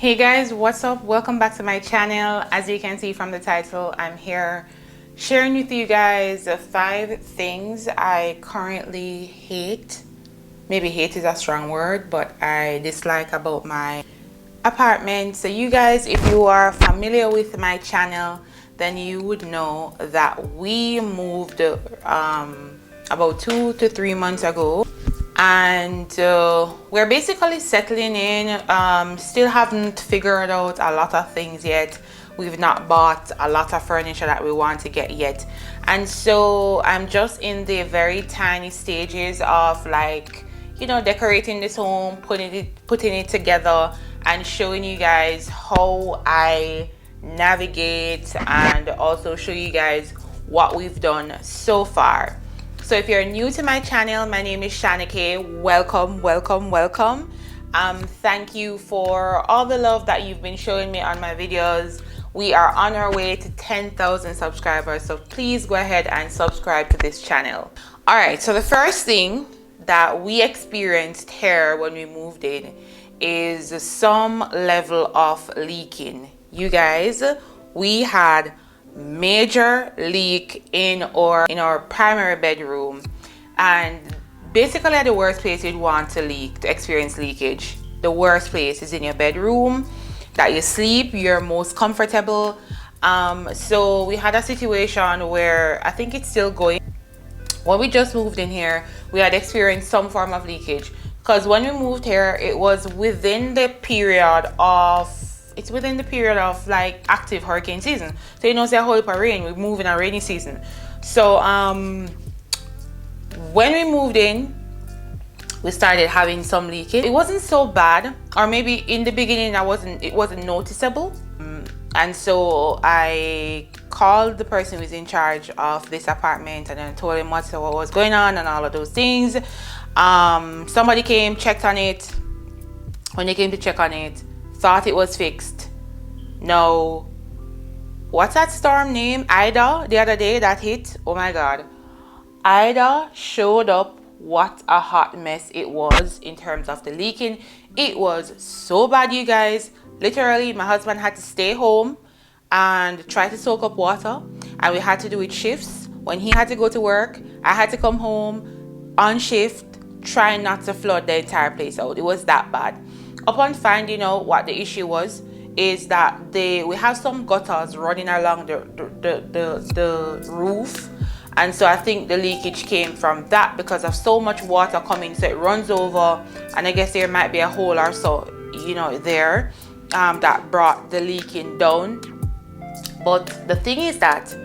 Hey guys, what's up? Welcome back to my channel. As you can see from the title, I'm here sharing with you guys 5 things I currently hate. Maybe hate is a strong word, but I dislike about my apartment. So you guys, if you are familiar with my channel, then you would know that we moved about 2 to 3 months ago, and we're basically settling in. Still haven't figured out a lot of things yet. We've not bought a lot of furniture that we want to get yet, and so I'm just in the very tiny stages of, like, you know, decorating this home, putting it together, and showing you guys how I navigate, and also show you guys what we've done so far. So if you're new to my channel, my name is Shana-Kay. Welcome. Thank you for all the love that you've been showing me on my videos. We are on our way to 10,000 subscribers, so please go ahead and subscribe to this channel. All right, so the first thing that we experienced here when we moved in is some level of leaking. You guys, we had major leak in our primary bedroom, and basically the worst place you'd want to experience leakage. The worst place is in your bedroom that you sleep, you're most comfortable. So we had a situation where I think it's still going. When we just moved in here, we had experienced some form of leakage, because when we moved here, it was within the period of like active hurricane season. So you know, say a whole heap of rain, we move in a rainy season. So when we moved in, we started having some leakage. It wasn't so bad, or maybe in the beginning it wasn't noticeable. And so I called the person who's in charge of this apartment, and then told him what was going on and all of those things. Somebody came, checked on it. When they came to check on it, thought it was fixed. No, what's that storm name? Ida, the other day that hit. Oh my god, Ida showed up. What a hot mess it was in terms of the leaking. It was so bad, you guys. Literally, my husband had to stay home and try to soak up water, and we had to do it shifts. When he had to go to work, I had to come home on shift, trying not to flood the entire place out. It was that bad. Upon finding out what the issue was, is that we have some gutters running along the roof, and so I think the leakage came from that because of so much water coming, so it runs over, and I guess there might be a hole or so, you know, there that brought the leaking down. But the thing is that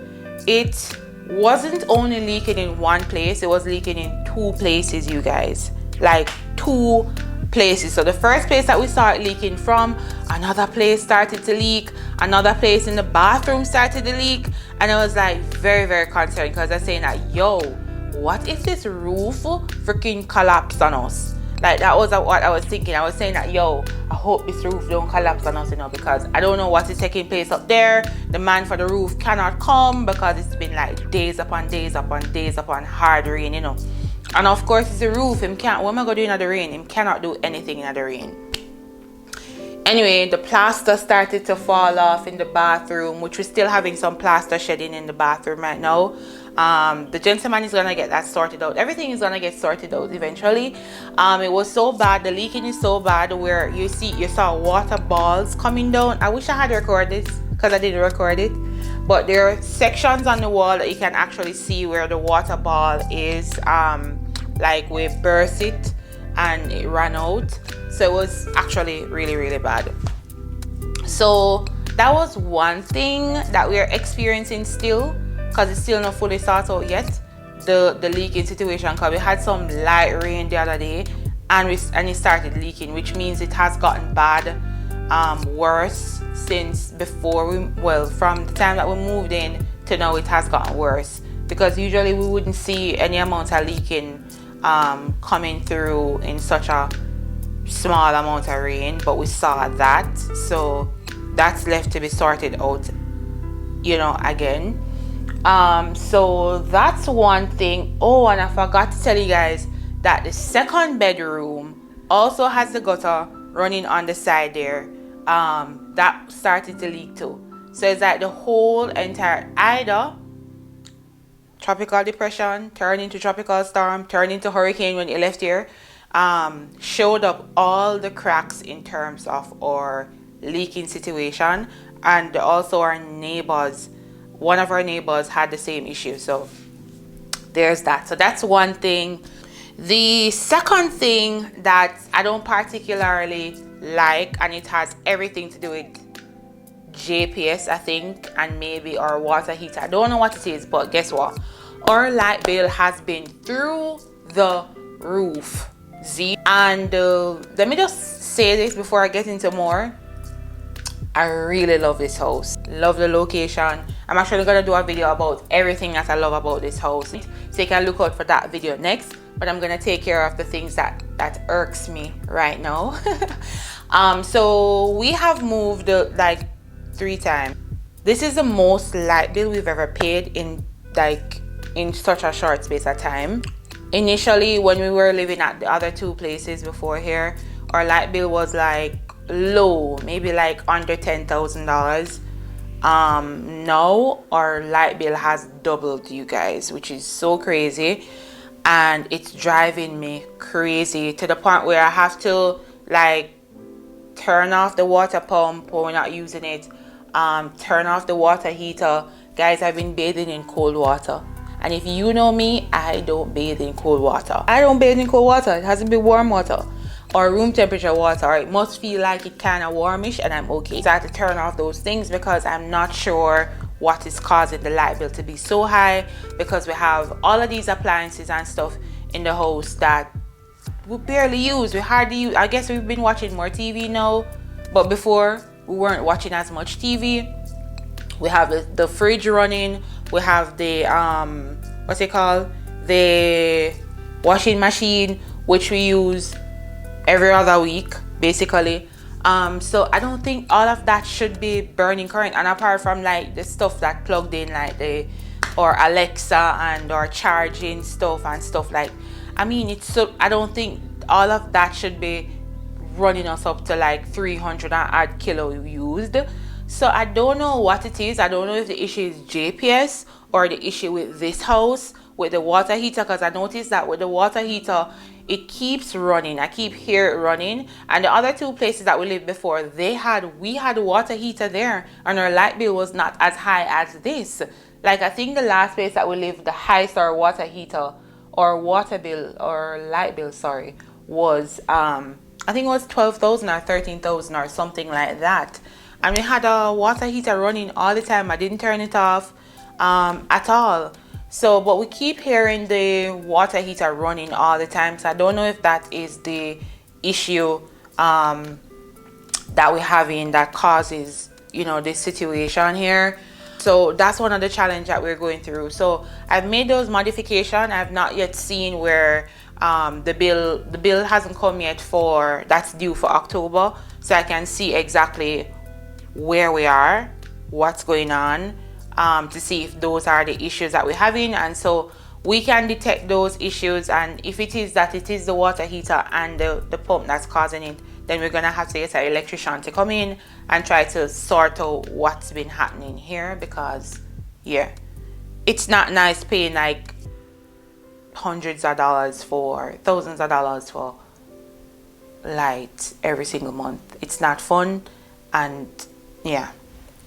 it wasn't only leaking in one place, it was leaking in 2 places, you guys. Like 2 places. So the first place that we saw it leaking from, another place started to leak, another place in the bathroom started to leak, and I was like very, very concerned, because I'm saying that, yo, what if this roof freaking collapsed on us? Like, that was what I was thinking. I was saying that, yo, I hope this roof don't collapse on us, you know, because I don't know what is taking place up there. The man for the roof cannot come because it's been like days upon days upon hard rain, you know. And of course, it's a roof. Him can't. What am I gonna do in the rain? Him cannot do anything in the rain. Anyway, the plaster started to fall off in the bathroom, which we're still having some plaster shedding in the bathroom right now. The gentleman is gonna get that sorted out. Everything is gonna get sorted out eventually. It was so bad. The leaking is so bad where you saw water balls coming down. I wish I had recorded this, because I didn't record it. But there are sections on the wall that you can actually see where the water ball is. Like we burst it and it ran out. So it was actually really, really bad. So that was one thing that we are experiencing still, because it's still not fully sorted out yet. The leaking situation, because we had some light rain the other day, and it started leaking, which means it has gotten bad, worse since before from the time that we moved in to now. It has gotten worse, because usually we wouldn't see any amount of leaking coming through in such a small amount of rain, but we saw that, so that's left to be sorted out, you know, again. So that's one thing. Oh, and I forgot to tell you guys that the second bedroom also has the gutter running on the side there. that started to leak too. So it's like the whole entire, either tropical depression turn into tropical storm, turn into hurricane when it left here, showed up all the cracks in terms of our leaking situation. And also our neighbors, one of our neighbors had the same issue. So there's that. So that's one thing. The second thing that I don't particularly like, and it has everything to do with JPS, I think, and maybe our water heater. I don't know what it is, but guess what? Our light bill has been through the roof. And let me just say this before I get into more. I really love this house. Love the location. I'm actually gonna do a video about everything that I love about this house, so you can look out for that video next. But I'm gonna take care of the things that irks me right now. So we have moved like 3 times. This is the most light bill we've ever paid in such a short space of time. Initially, when we were living at the other 2 places before here, our light bill was like low, maybe like under $10,000. Now our light bill has doubled, you guys, which is so crazy, and it's driving me crazy to the point where I have to like turn off the water pump when we're not using it, turn off the water heater. Guys, I've been bathing in cold water, and if you know me, I don't bathe in cold water. I don't bathe in cold water. It hasn't been warm water or room temperature water. It must feel like it kind of warmish, and I'm okay. So I have to turn off those things because I'm not sure what is causing the light bill to be so high, because we have all of these appliances and stuff in the house that we barely use. We hardly use. I guess we've been watching more TV now, but before we weren't watching as much TV. We have the fridge running. We have the what's it called, the washing machine, which we use every other week basically. So I don't think all of that should be burning current, and apart from like the stuff that plugged in, like or Alexa and or charging stuff and stuff, like, I mean, it's so, I don't think all of that should be running us up to like 300 and odd kilo used. So I don't know what it is. I don't know if the issue is JPS or the issue with this house with the water heater, because I noticed that with the water heater it keeps running. I keep hear it running. And the other 2 places that we lived before, we had a water heater there, and our light bill was not as high as this. Like, I think the last place that we lived, the highest our water heater or water bill or light bill, sorry, was I think it was 12,000 or 13,000 or something like that. And we had a water heater running all the time. I didn't turn it off at all. So, but we keep hearing the water heater running all the time. So I don't know if that is the issue that we're having that causes, you know, this situation here. So that's one of the challenges that we're going through. So I've made those modifications. I've not yet seen where the bill hasn't come yet for, that's due for October. So I can see exactly where we are, what's going on, to see if those are the issues that we're having, and so we can detect those issues. And if it is that it is the water heater and the pump that's causing it, then we're gonna have to get an electrician to come in and try to sort out what's been happening here, because yeah, it's not nice paying like hundreds of dollars for thousands of dollars for light every single month. It's not fun. And yeah,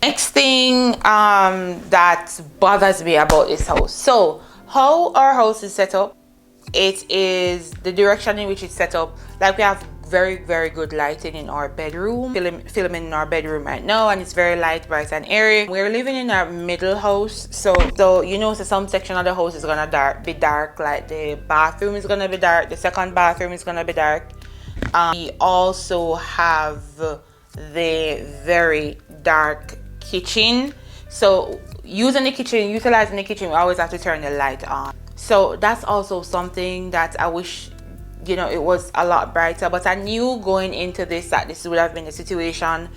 next thing that bothers me about this house. So how our house is set up, it is the direction in which it's set up. Like, we have very, very good lighting in our bedroom, filming in our bedroom right now, and it's very light, bright and airy. We're living in a middle house, so you know, so some section of the house is gonna be dark, like the bathroom is gonna be dark, the second bathroom is gonna be dark. We also have the very dark kitchen. So utilizing the kitchen, we always have to turn the light on. So that's also something that I wish, you know, it was a lot brighter, but I knew going into this that this would have been the situation.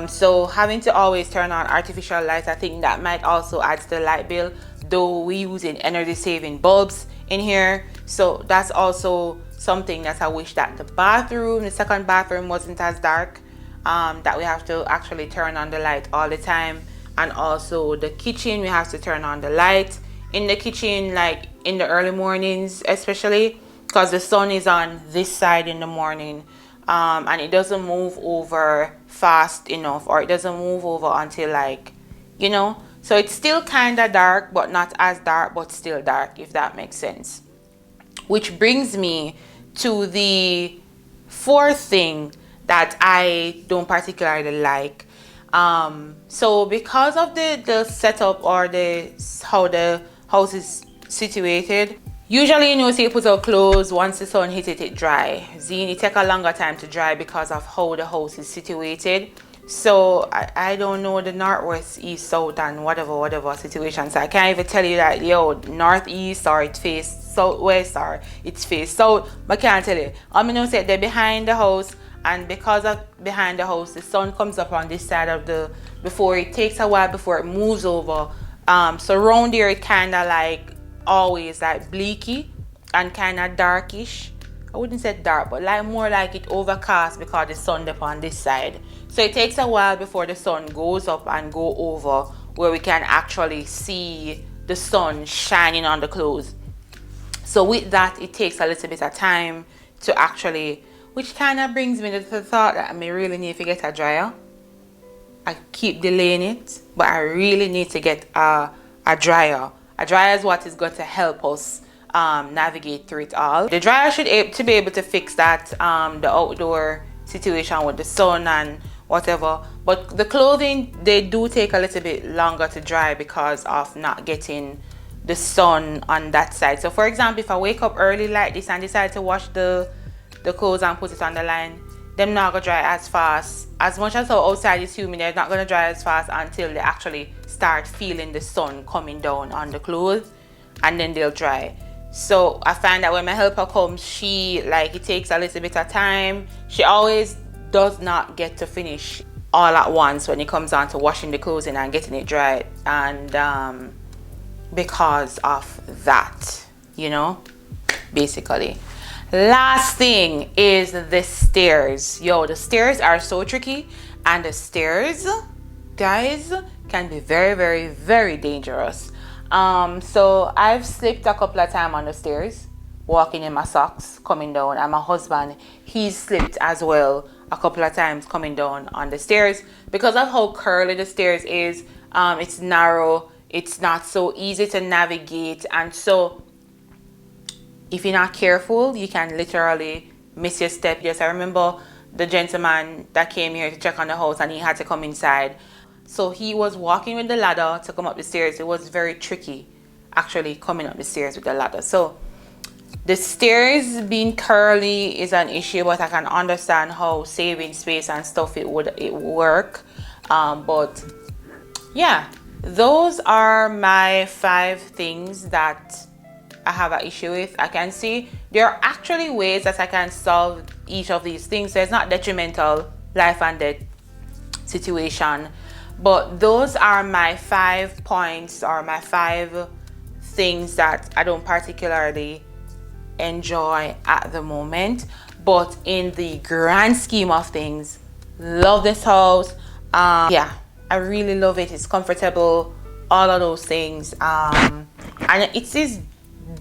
So having to always turn on artificial light, I think that might also add to the light bill, though we're using energy saving bulbs in here. So that's also something that I wish that the second bathroom wasn't as dark. that we have to actually turn on the light all the time. And also the kitchen, we have to turn on the light in the kitchen, like in the early mornings especially, because the sun is on this side in the morning, and it doesn't move over fast enough, or it doesn't move over until, like, you know, so it's still kind of dark, but not as dark, but still dark, if that makes sense. Which brings me to the fourth thing that I don't particularly like. So because of the setup, or the how the house is situated, usually, you know, say you put out clothes, once the sun hits it, it dry. Then it take a longer time to dry because of how the house is situated. So I don't know the northwest, east, south, and whatever situation. So I can't even tell you that, yo, northeast, or it face southwest, or it's face south. But I can't tell you. I'm gonna say they're behind the house, and because of behind the house, the sun comes up on this side of the, before it takes a while before it moves over. So around there it kind of like always like bleaky and kind of darkish. I wouldn't say dark, but like more like it overcast because the sun up on this side. So it takes a while before the sun goes up and go over where we can actually see the sun shining on the clothes. So with that, it takes a little bit of time to actually, which kind of brings me to the thought that I may really need to get a dryer. I keep delaying it, but I really need to get a dryer. A dryer is what is going to help us navigate through it all. The dryer should to be able to fix that, the outdoor situation with the sun and whatever. But the clothing, they do take a little bit longer to dry because of not getting the sun on that side. So for example, if I wake up early like this and decide to wash the clothes and put it on the line, them not gonna dry as fast. As much as how outside is humid, they're not gonna dry as fast until they actually start feeling the sun coming down on the clothes, and then they'll dry. So I find that when my helper comes, she, like, it takes a little bit of time. She always does not get to finish all at once when it comes on to washing the clothes and getting it dry, and because of that, you know, basically. Last thing is the stairs. Yo, the stairs are so tricky, and the stairs, guys, can be very, very, very dangerous. So I've slipped a couple of times on the stairs, walking in my socks, coming down, and my husband, he's slipped as well a couple of times coming down on the stairs because of how curly the stairs is. It's narrow, it's not so easy to navigate, and so if you're not careful, you can literally miss your step. Yes, I remember the gentleman that came here to check on the house, and he had to come inside. So he was walking with the ladder to come up the stairs. It was very tricky, actually, coming up the stairs with the ladder. So the stairs being curly is an issue, but I can understand how saving space and stuff it would work. But yeah, those are my 5 things that I have an issue with. I can see there are actually ways that I can solve each of these things. So it's not detrimental, life and death situation. But those are my 5 points, or my 5 things that I don't particularly enjoy at the moment. But in the grand scheme of things, love this house. Yeah, I really love it. It's comfortable, all of those things. And it is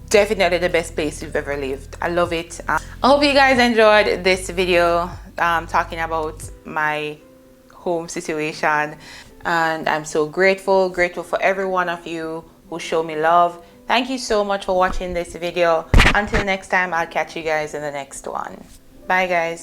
definitely the best place you've ever lived. I love it. I hope you guys enjoyed this video talking about my home situation, and I'm so grateful for every one of you who show me love. Thank you so much for watching this video. Until next time, I'll catch you guys in the next one. Bye guys.